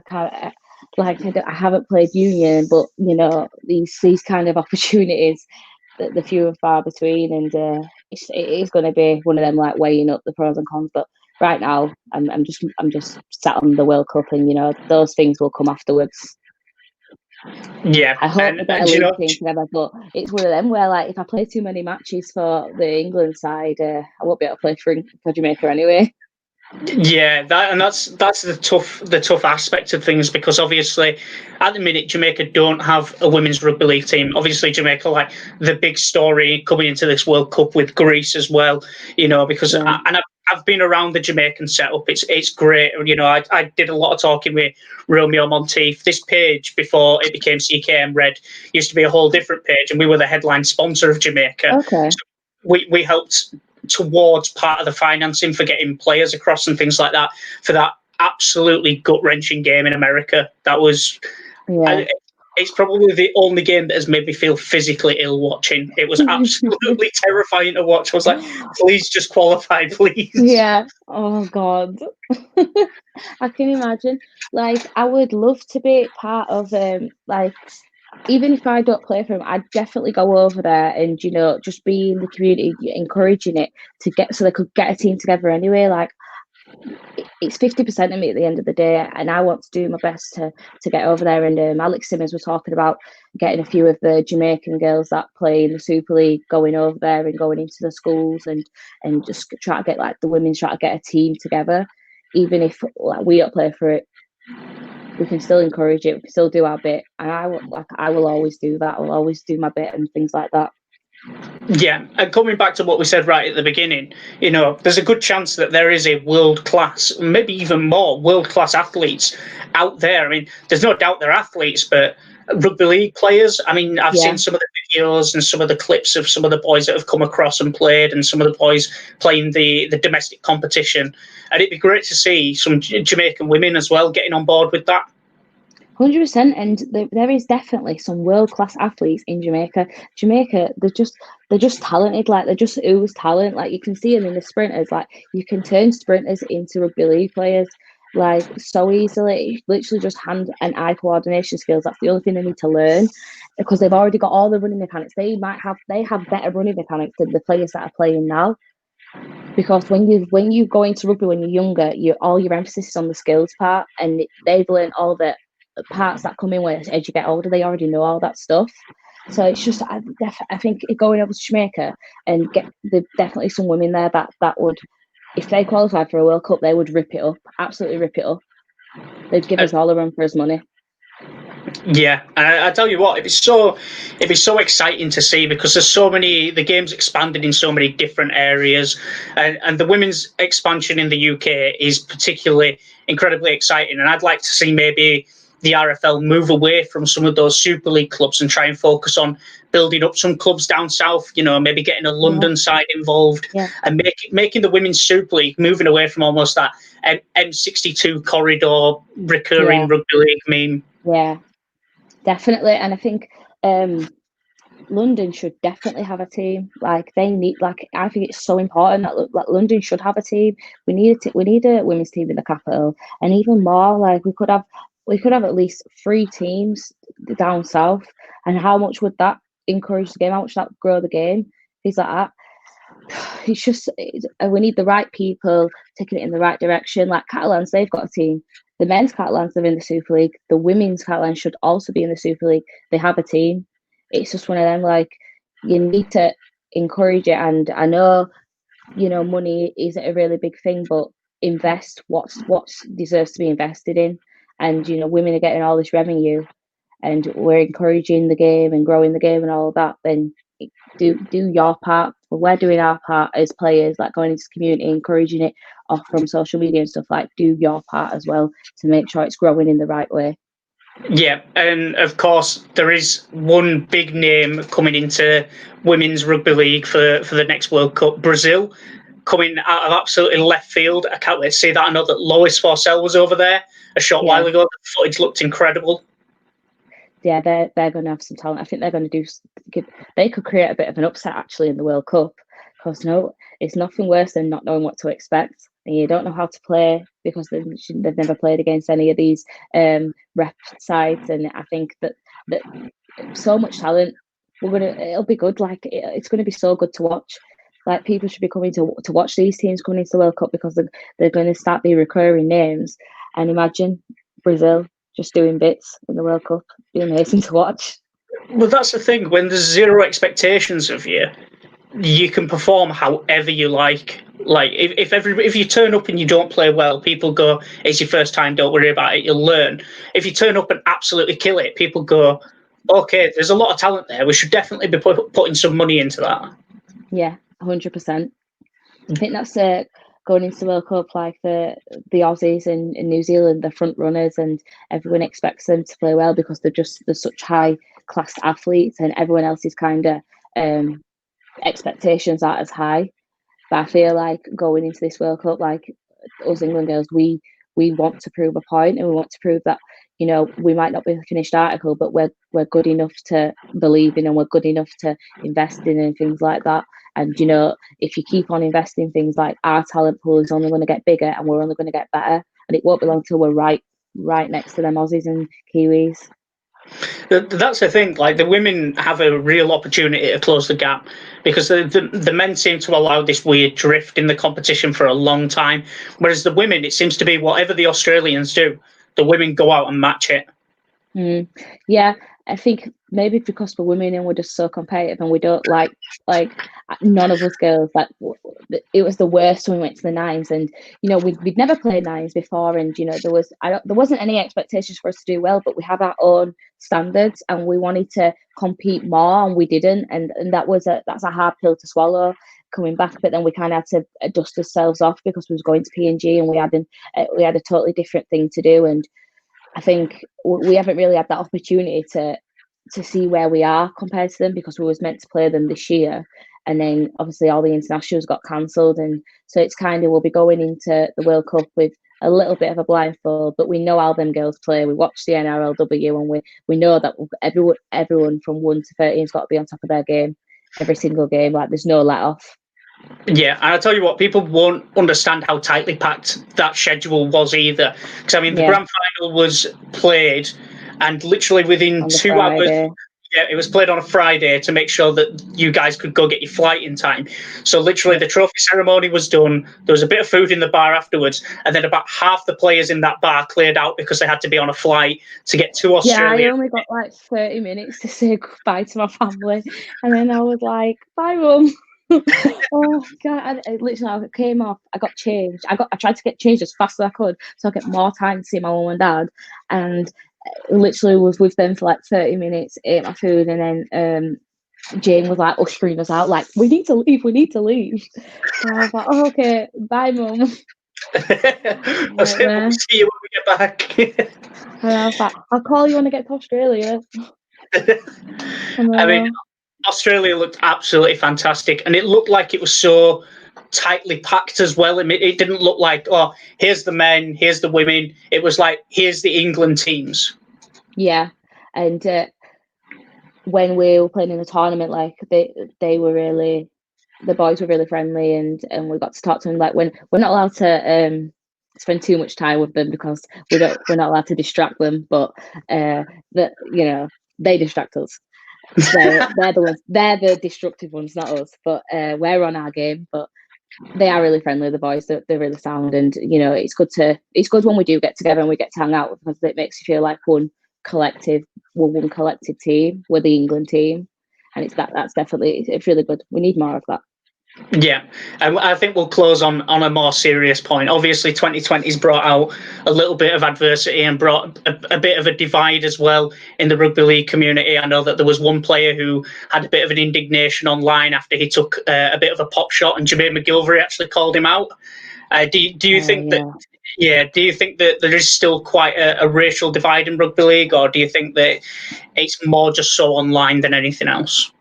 haven't played union, but these kind of opportunities, the few and far between, and it is going to be one of them, like weighing up the pros and cons. But right now, I'm just sat on the World Cup, and those things will come afterwards. Yeah, I hope we get a league team together, but it's one of them where, like, if I play too many matches for the England side, I won't be able to play for Jamaica anyway. Yeah, that's the tough aspect of things, because obviously at the minute Jamaica don't have a women's rugby league team. Obviously Jamaica, like, the big story coming into this World Cup with Greece as well, because I've been around the Jamaican setup. It's great. I did a lot of talking with Romeo Monteith. This page, before it became CKM Red, used to be a whole different page, and we were the headline sponsor of Jamaica. Okay. So we helped towards part of the financing for getting players across and things like that for that absolutely gut-wrenching game in America. That was, it's probably the only game that has made me feel physically ill watching. It was absolutely terrifying to watch. I was like, please just qualify, please. Yeah. Oh God. I can imagine. Like, I would love to be part of like, even if I don't play for him, I'd definitely go over there and, just be in the community, encouraging it to get, so they could get a team together anyway. Like, it's 50% of me at the end of the day, and I want to do my best to get over there. And Alex Simmons was talking about getting a few of the Jamaican girls that play in the Super League going over there and going into the schools and just try to get, like, the women's, try to get a team together. Even if, like, we don't play for it, we can still encourage it. We can still do our bit, and I will always do that. I will always do my bit and things like that. Yeah, and coming back to what we said right at the beginning, there's a good chance that there is a world-class, maybe even more world-class athletes out there. I mean, there's no doubt they're athletes, but rugby league players, I mean, I've seen some of the videos and some of the clips of some of the boys that have come across and played, and some of the boys playing the domestic competition. And it'd be great to see some Jamaican women as well getting on board with that. 100%, and there is definitely some world-class athletes in Jamaica. They're just talented. Like, they're just ooze talent. Like, you can see them in the sprinters. Like, you can turn sprinters into rugby league players, like, so easily. Literally just hand and eye coordination skills. That's the only thing they need to learn, because they've already got all the running mechanics. They have better running mechanics than the players that are playing now. Because when you go into rugby when you're younger, all your emphasis is on the skills part, and they've learned all the parts that come in as you get older. They already know all that stuff. So it's just, I think going over to Jamaica and definitely some women there that would, if they qualified for a World Cup, they would rip it up, absolutely rip it up. They'd give us all a run for his money. Yeah, and I tell you what, it'd be so exciting to see, because there's so many, the game's expanded in so many different areas, and the women's expansion in the UK is particularly incredibly exciting. And I'd like to see maybe the RFL move away from some of those Super League clubs and try and focus on building up some clubs down south, maybe getting a London side involved, and making the Women's Super League, moving away from almost that M62 corridor recurring rugby league meme. Yeah, definitely. And I think London should definitely have a team. Like, they need, like, I think it's so important that London should have a team. We need a women's team in the capital, and even more, like, we could have at least 3 teams down south. And how much would that encourage the game? How much would that grow the game? Things like that. It's just, we need the right people taking it in the right direction. Like Catalans, they've got a team. The men's Catalans are in the Super League. The women's Catalans should also be in the Super League. They have a team. It's just one of them, like, you need to encourage it. And I know, money isn't a really big thing, but invest what deserves to be invested in. And, women are getting all this revenue, and we're encouraging the game and growing the game and all of that. Then do your part. Well, we're doing our part as players, like going into the community, encouraging it off from social media and stuff. Like, do your part as well to make sure it's growing in the right way. Yeah, and of course there is one big name coming into women's rugby league for the next World Cup. Brazil, coming out of absolutely left field. I can't wait to see that. I know that Lois Forcell was over there a short while ago. The footage looked incredible. Yeah, they're going to have some talent. I think they're going to they could create a bit of an upset actually in the World Cup, because it's nothing worse than not knowing what to expect, and you don't know how to play because they've never played against any of these rep sides. And I think that so much talent, it'll be good. Like, it's going to be so good to watch. Like, people should be coming to watch these teams coming into the World Cup, because they're going to start being recurring names. And imagine Brazil just doing bits in the World Cup. It'd be amazing to watch. Well, that's the thing. When there's zero expectations of you, you can perform however you like. Like if you turn up and you don't play well, people go, "It's your first time. Don't worry about it. You'll learn." If you turn up and absolutely kill it, people go, "Okay, there's a lot of talent there. We should definitely be putting some money into that." Yeah, 100%. I think that's going into the World Cup, like the Aussies and New Zealand, the front runners, and everyone expects them to play well because they're such high class athletes, and everyone else's kind of expectations aren't as high. But I feel like going into this World Cup, like us England girls, we want to prove a point, and we want to prove that, you know, we might not be the finished article, but we're good enough to believe in, and we're good enough to invest in, and things like that. And you know, if you keep on investing things, like our talent pool is only going to get bigger, and we're only going to get better, and it won't be long till we're right next to them Aussies and Kiwis. That's the thing. Like the women have a real opportunity to close the gap because the men seem to allow this weird drift in the competition for a long time, whereas the women, it seems to be whatever the Australians do, the women go out and match it. Yeah, I think maybe because we're women and we're just so competitive, and we don't like none of us girls, like, it was the worst when we went to the nines, and you know, we'd never played nines before, and you know, there wasn't any expectations for us to do well, but we have our own standards, and we wanted to compete more, and we didn't, and that's a hard pill to swallow coming back. But then we kind of had to dust ourselves off because we was going to PNG, and we had a totally different thing to do. And I think we haven't really had that opportunity to see where we are compared to them, because we was meant to play them this year, and then obviously all the internationals got cancelled, and so it's kind of, we'll be going into the World Cup with a little bit of a blindfold, but we know how them girls play. We watch the NRLW, and we know that everyone from 1 to 13 has got to be on top of their game every single game. Like, there's no let off. Yeah, and I'll tell you what, people won't understand how tightly packed that schedule was either. Because, I mean, the grand final was played, and literally within 2 hours, it was played on a Friday to make sure that you guys could go get your flight in time. So literally the trophy ceremony was done, there was a bit of food in the bar afterwards, and then about half the players in that bar cleared out because they had to be on a flight to get to Australia. Yeah, I only got like 30 minutes to say goodbye to my family, and then I was like, bye, Mum. Oh God! I literally came off. I got changed. I tried to get changed as fast as I could, so I get more time to see my mum and dad. And literally was with them for like 30 minutes. Ate my food, and then Jane was like ushering us out, like, "We need to leave. We need to leave." So I was like, "Oh, okay, bye, Mum." We'll see you when we get back. And I was like, "I'll call you when I get to Australia." I mean, Australia looked absolutely fantastic, and it looked like it was so tightly packed as well. I mean, it didn't look like, oh, here's the men, here's the women. It was like, here's the England teams. Yeah, and when we were playing in the tournament, like they were really, the boys were really friendly, and we got to talk to them. Like, when we're not allowed to spend too much time with them because we're not allowed to distract them, but you know, they distract us. They're the destructive ones, not us. But we're on our game. But they are really friendly, the boys. They're really sound, and you know, it's good when we do get together and we get to hang out, because it makes you feel like one collective team. We're the England team, and that's definitely, it's really good. We need more of that. Yeah, and I think we'll close on a more serious point. Obviously, 2020's brought out a little bit of adversity and brought a bit of a divide as well in the rugby league community. I know that there was one player who had a bit of an indignation online after he took a bit of a pop shot, and Jermaine McGilvery actually called him out. Do you think that? Yeah, do you think that there is still quite a racial divide in rugby league, or do you think that it's more just so online than anything else?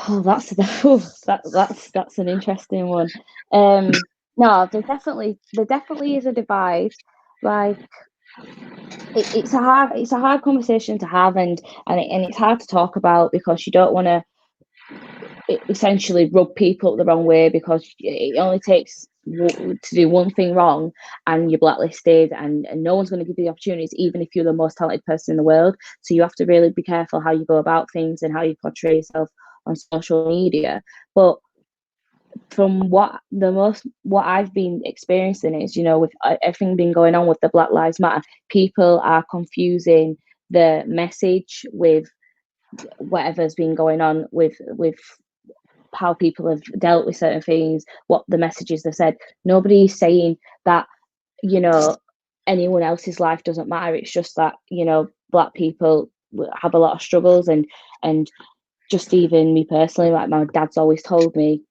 Oh, that's an interesting one. No, there definitely is a divide. Like, it's a hard conversation to have, and it's hard to talk about, because you don't want to essentially rub people the wrong way, because it only takes to do one thing wrong and you're blacklisted, and no one's going to give you the opportunities, even if you're the most talented person in the world. So you have to really be careful how you go about things and how you portray yourself on social media. But from what I've been experiencing is, you know, with everything been going on with the Black Lives Matter, people are confusing the message with whatever's been going on with how people have dealt with certain things, what the messages they've said. Nobody's saying that, you know, anyone else's life doesn't matter. It's just that, you know, Black people have a lot of struggles, and just even me personally, like my dad's always told me,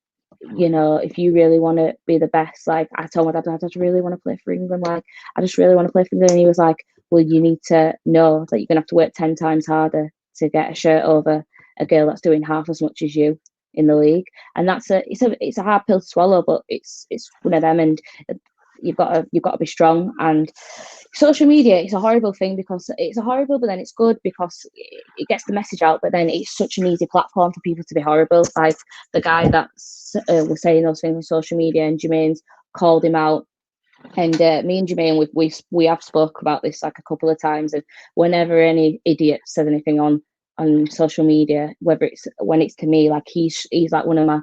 you know, if you really want to be the best, like I told my dad, I just really want to play for England, like I just really want to play for England. And he was like, well, you need to know that you're gonna have to work 10 times harder to get a shirt over a girl that's doing half as much as you in the league. And it's a hard pill to swallow, but it's one of them. And you've got to be strong. And social media, it's a horrible thing, because it's horrible, but then it's good because it gets the message out. But then it's such an easy platform for people to be horrible. Like the guy that was saying those things on social media, and Jermaine's called him out. And me and Jermaine, we have spoke about this like a couple of times. And whenever any idiot says anything on social media, whether it's when it's to me, like he's like one of my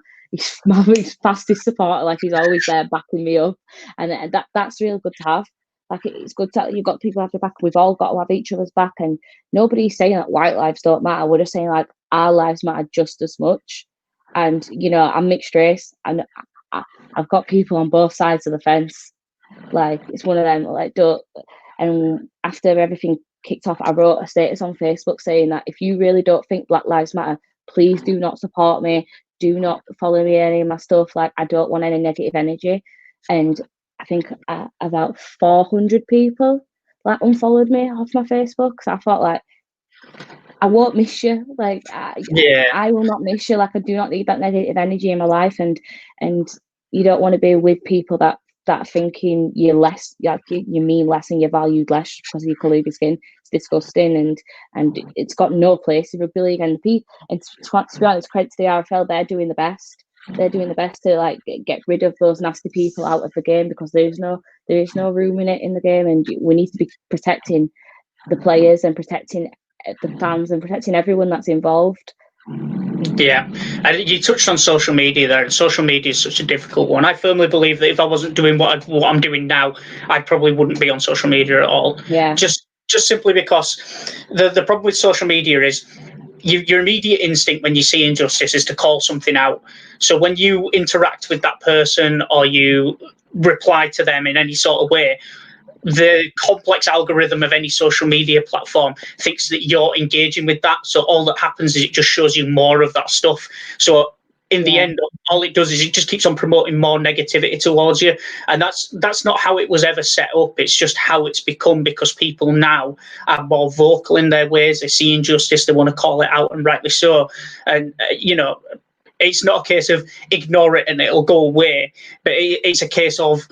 fastest supporter. Like he's always there backing me up, and that's real good to have. Like it's good that you've got people have your back. We've all got to have each other's back, and nobody's saying that white lives don't matter. We're just saying like our lives matter just as much. And you know, I'm mixed race, and I've got people on both sides of the fence. Like it's one of them. Like don't. And after everything kicked off, I wrote a status on Facebook saying that if you really don't think Black Lives Matter, please do not support me. Do not follow me any of my stuff. Like I don't want any negative energy. And I think about 400 people like unfollowed me off my Facebook. So I thought like I won't miss you. Like I will not miss you. Like I do not need that negative energy in my life. And you don't want to be with people that thinking you're less, like you mean less and you're valued less because of your colour of your skin. It's disgusting, and it's got no place in rugby league. And to be honest, credit to the RFL, they're doing the best. They're doing the best to like get rid of those nasty people out of the game, because there is no room in it in the game, and we need to be protecting the players and protecting the fans and protecting everyone that's involved. Yeah, and you touched on social media there, and social media is such a difficult one. I firmly believe that if I wasn't doing what I'm doing now, I probably wouldn't be on social media at all. Yeah. Just simply because the problem with social media is your immediate instinct when you see injustice is to call something out. So when you interact with that person or you reply to them in any sort of way, the complex algorithm of any social media platform thinks that you're engaging with that. So all that happens is it just shows you more of that stuff. So in the end, all it does is it just keeps on promoting more negativity towards you. And that's not how it was ever set up. It's just how it's become, because people now are more vocal in their ways. They see injustice, they want to call it out, and rightly so. And, you know, it's not a case of ignore it and it'll go away, but it's a case of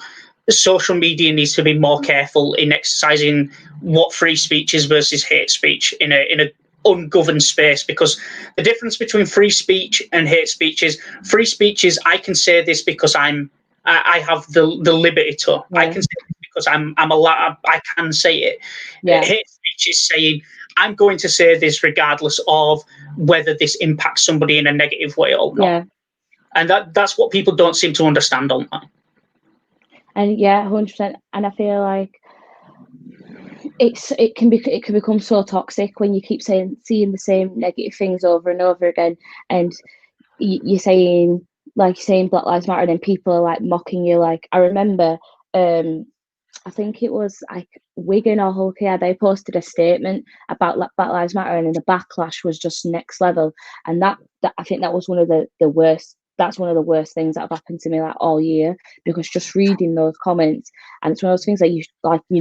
social media needs to be more careful in exercising what free speech is versus hate speech in a ungoverned space, because the difference between free speech and hate speech is free speech is I can say this because I have the liberty to. I can say this because I'm allowed. I can say it. Hate speech is saying I'm going to say this regardless of whether this impacts somebody in a negative way or not. And that's what people don't seem to understand on that. And 100%. And I feel like it can become so toxic when you keep seeing the same negative things over and over again, and you're saying Black Lives Matter, and then people are like mocking you. Like I remember, I think it was like Wigan or Hull KR, they posted a statement about Black Lives Matter, and then the backlash was just next level. And that I think that was one of the worst. That's one of the worst things that have happened to me like all year, because just reading those comments, and it's one of those things that you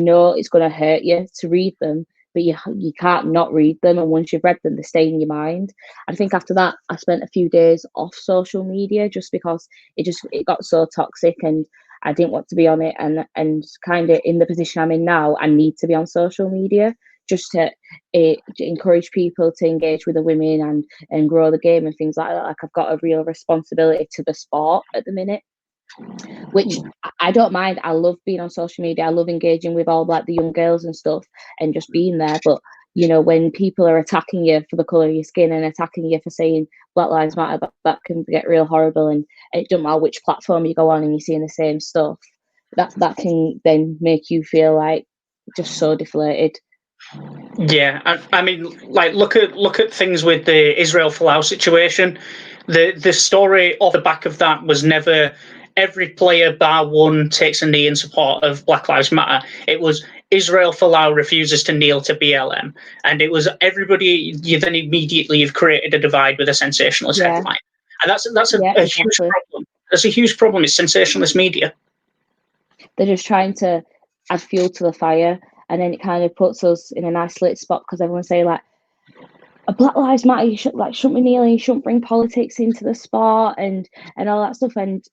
know it's going to hurt you to read them, but you can't not read them. And once you've read them, they stay in your mind. I think after that, I spent a few days off social media just because it got so toxic, and I didn't want to be on it. And kind of in the position I'm in now, I need to be on social media just to encourage people to engage with the women and grow the game and things like that. Like I've got a real responsibility to the sport at the minute, which I don't mind. I love being on social media. I love engaging with all like the young girls and stuff and just being there. But you know, when people are attacking you for the colour of your skin and attacking you for saying Black Lives Matter, that can get real horrible. And it doesn't matter which platform you go on and you're seeing the same stuff. That can then make you feel like just so deflated. Yeah, I mean, like look at things with the Israel Folau situation. The story off the back of that was never every player bar one takes a knee in support of Black Lives Matter. It was Israel Folau refuses to kneel to BLM, and it was everybody. You then immediately you've created a divide with a sensationalist headline, and that's a huge problem. That's a huge problem. It's sensationalist media. They're just trying to add fuel to the fire, and then it kind of puts us in an isolated spot because everyone's saying like, a Black Lives Matter, you shouldn't be kneeling, you shouldn't bring politics into the sport and all that stuff. And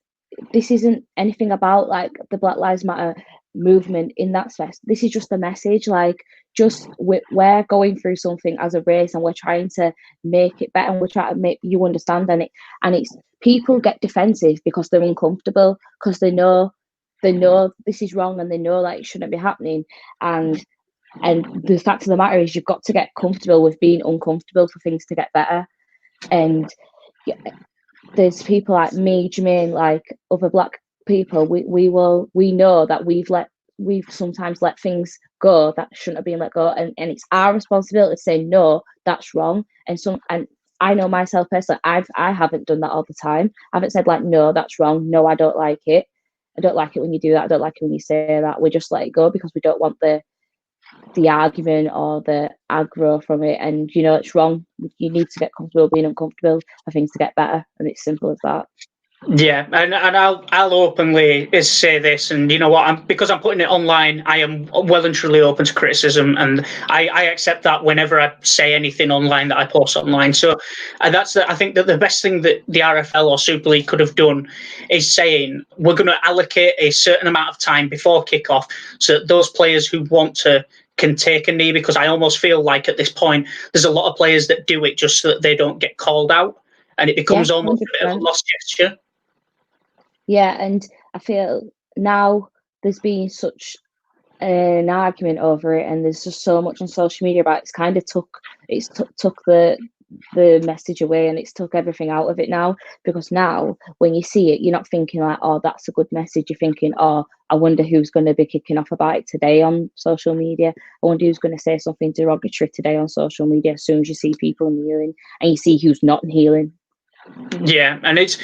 this isn't anything about like the Black Lives Matter movement in that sense. This is just a message, like just we're going through something as a race and we're trying to make it better and we're trying to make you understand. And it's people get defensive because they're uncomfortable, because they know this is wrong and they know that it shouldn't be happening. And the fact of the matter is you've got to get comfortable with being uncomfortable for things to get better. And there's people like me, Jermaine, like other Black people, we know that we've sometimes let things go that shouldn't have been let go, and it's our responsibility to say no, that's wrong. And I know myself personally, I haven't done that all the time. I haven't said like, no, that's wrong, no, I don't like it, I don't like it when you do that, I don't like it when you say that. We just let it go because we don't want the argument or the aggro from it. And you know it's wrong. You need to get comfortable being uncomfortable for things to get better, and it's simple as that. Yeah, and I'll openly say this, and you know what? Because I'm putting it online, I am well and truly open to criticism, and I accept that whenever I say anything online that I post online. So I think that the best thing that the RFL or Super League could have done is saying we're going to allocate a certain amount of time before kickoff so that those players who want to can take a knee, because I almost feel like at this point there's a lot of players that do it just so that they don't get called out, and it becomes almost 100%. A bit of a lost gesture. Yeah, and I feel now there's been such an argument over it, and there's just so much on social media about it. It's kind of took the message away, and it's took everything out of it now, because now when you see it, you're not thinking like, oh, that's a good message. You're thinking, oh, I wonder who's going to be kicking off about it today on social media. I wonder who's going to say something derogatory today on social media. As soon as you see people kneeling and you see who's not kneeling. Yeah, and it's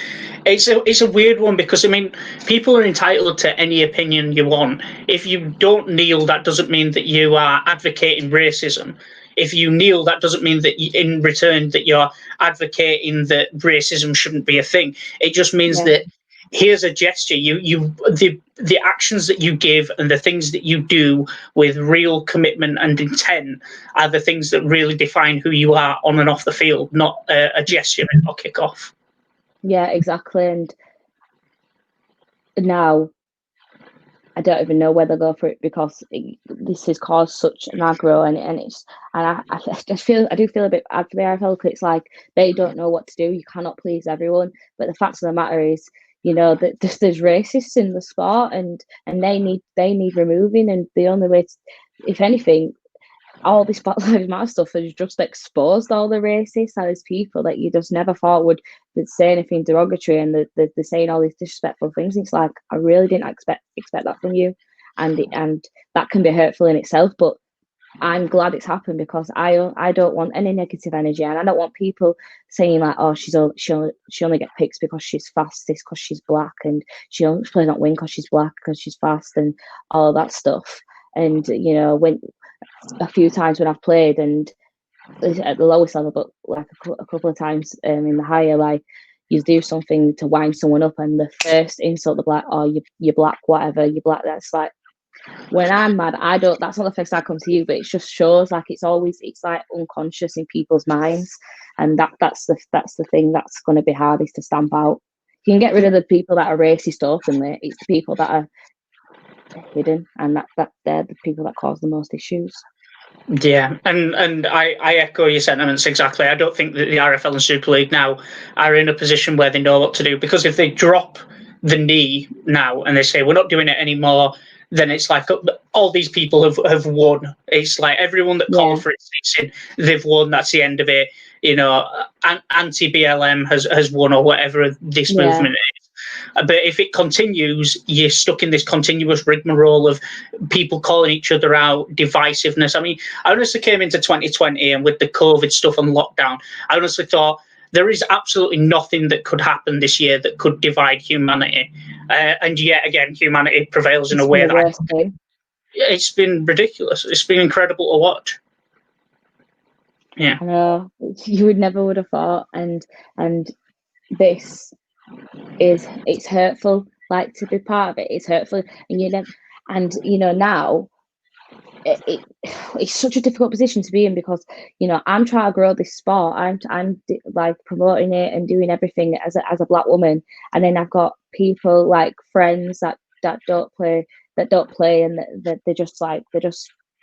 a weird one, because I mean, people are entitled to any opinion you want. If you don't kneel, that doesn't mean that you are advocating racism. If you kneel, that doesn't mean that in return that you're advocating that racism shouldn't be a thing. It just means that here's a gesture. The actions that you give and the things that you do with real commitment and intent are the things that really define who you are on and off the field, not a gesture or kick-off. Yeah, exactly. And now I don't even know where to go for it, because this has caused such an aggro, and I do feel a bit bad for the RFL, because it's like they don't know what to do. You cannot please everyone, but the fact of the matter is, you know, that there's racists in the sport, and they need removing, and the only way, if anything, all this Black Lives Matter stuff has just exposed all the racists and these people that you just never thought would say anything derogatory, and they're saying all these disrespectful things. It's like, I really didn't expect that from you, and that can be hurtful in itself. But I'm glad it's happened, because I don't want any negative energy, and I don't want people saying like, oh, she only get picked because she's fastest, because she's black, and she only not win because she's black, because she's fast, and all that stuff. And you know, when a few times when I've played, and at the lowest level, but like a couple of times in the higher, like you do something to wind someone up, and the first insult, they're like, oh, you're black, whatever, you're black. That's like, when I'm mad, that's not the first time I come to you, but it just shows like it's like unconscious in people's minds, and that's the thing that's going to be hardest to stamp out. You can get rid of the people that are racist openly. It's the people that are hidden, and that they're the people that cause the most issues. Yeah, and I echo your sentiments exactly. I don't think that the RFL and Super League now are in a position where they know what to do, because if they drop the knee now and they say we're not doing it anymore, then it's like all these people have won. It's like everyone that called for it, they've won. That's the end of it. You know, anti-BLM has won, or whatever this movement is. But if it continues, you're stuck in this continuous rigmarole of people calling each other out, divisiveness. I mean, I honestly came into 2020 and with the COVID stuff and lockdown, I honestly thought there is absolutely nothing that could happen this year that could divide humanity. And yet again, humanity prevails in a way that it's been ridiculous. It's been incredible to watch. Yeah. I know, you would have thought, and this it's hurtful. Like, to be part of it, it's hurtful, and now it's such a difficult position to be in, because I'm trying to grow this sport. I'm like promoting it and doing everything as a black woman, and then I've got people like friends that don't play, and that they're just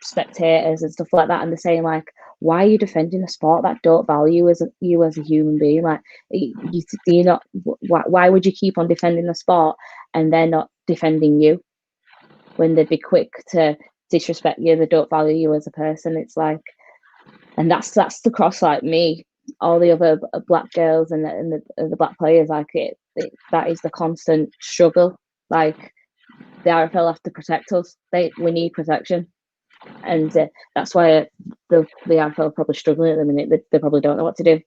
spectators and stuff like that, and they're saying like, why are you defending a sport that don't value you as a human being? Like, why would you keep on defending the sport and they're not defending you, when they'd be quick to disrespect you, they don't value you as a person? It's like, and that's the cross, like me, all the other black girls and the black players, like that is the constant struggle. Like, the RFL have to protect us. We need protection. And that's why the RFL are probably struggling at the minute. They probably don't know what to do.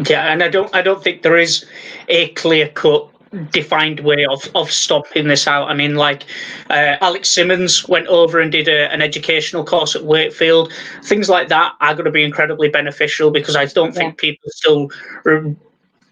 Yeah, and I don't think there is a clear-cut, defined way of stopping this out. I mean, like Alex Simmons went over and did an educational course at Wakefield. Things like that are going to be incredibly beneficial, because I don't think people still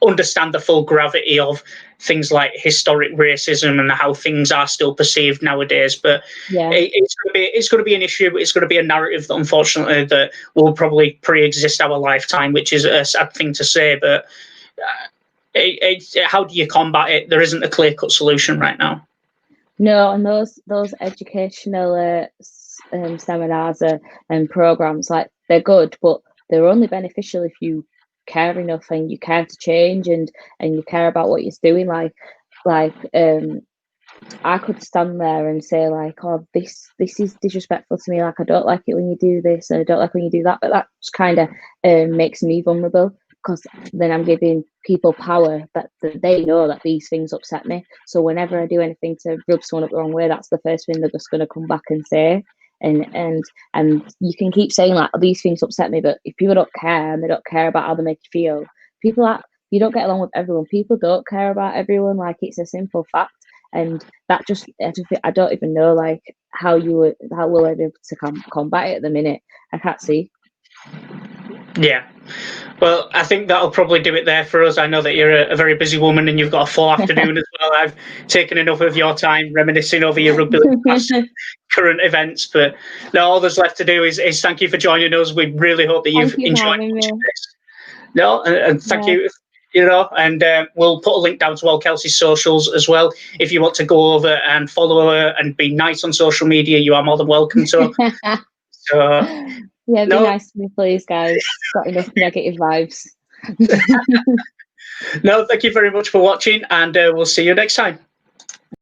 understand the full gravity of things like historic racism and how things are still perceived nowadays. But it's going to be an issue. It's going to be a narrative that, unfortunately, that will probably pre-exist our lifetime, which is a sad thing to say. But how do you combat it? There isn't a clear-cut solution right now. No, and those educational seminars and programs, like, they're good, but they're only beneficial if you care enough and you care to change and you care about what you're doing. Like I could stand there and say like, oh, this is disrespectful to me, like, I don't like it when you do this and I don't like when you do that, but that just kind of makes me vulnerable, because then I'm giving people power that they know that these things upset me. So whenever I do anything to rub someone up the wrong way, that's the first thing they're just going to come back and say. And you can keep saying like, oh, these things upset me, but if people don't care and they don't care about how they make you feel, you don't get along with everyone. People don't care about everyone. Like, it's a simple fact, and that I don't even know like how we'll be able to combat it at the minute. I can't see. Yeah. Well, I think that'll probably do it there for us. I know that you're a very busy woman and you've got a full afternoon as well. I've taken enough of your time reminiscing over your rugby league past current events. But now all there's left to do is thank you for joining us. We really hope that you've enjoyed watching this. No, and thank you. And we'll put a link down to all Kelsey's socials as well. If you want to go over and follow her and be nice on social media, you are more than welcome to. Yeah, be nice to me, please, guys. Got enough negative vibes. No, thank you very much for watching, and we'll see you next time.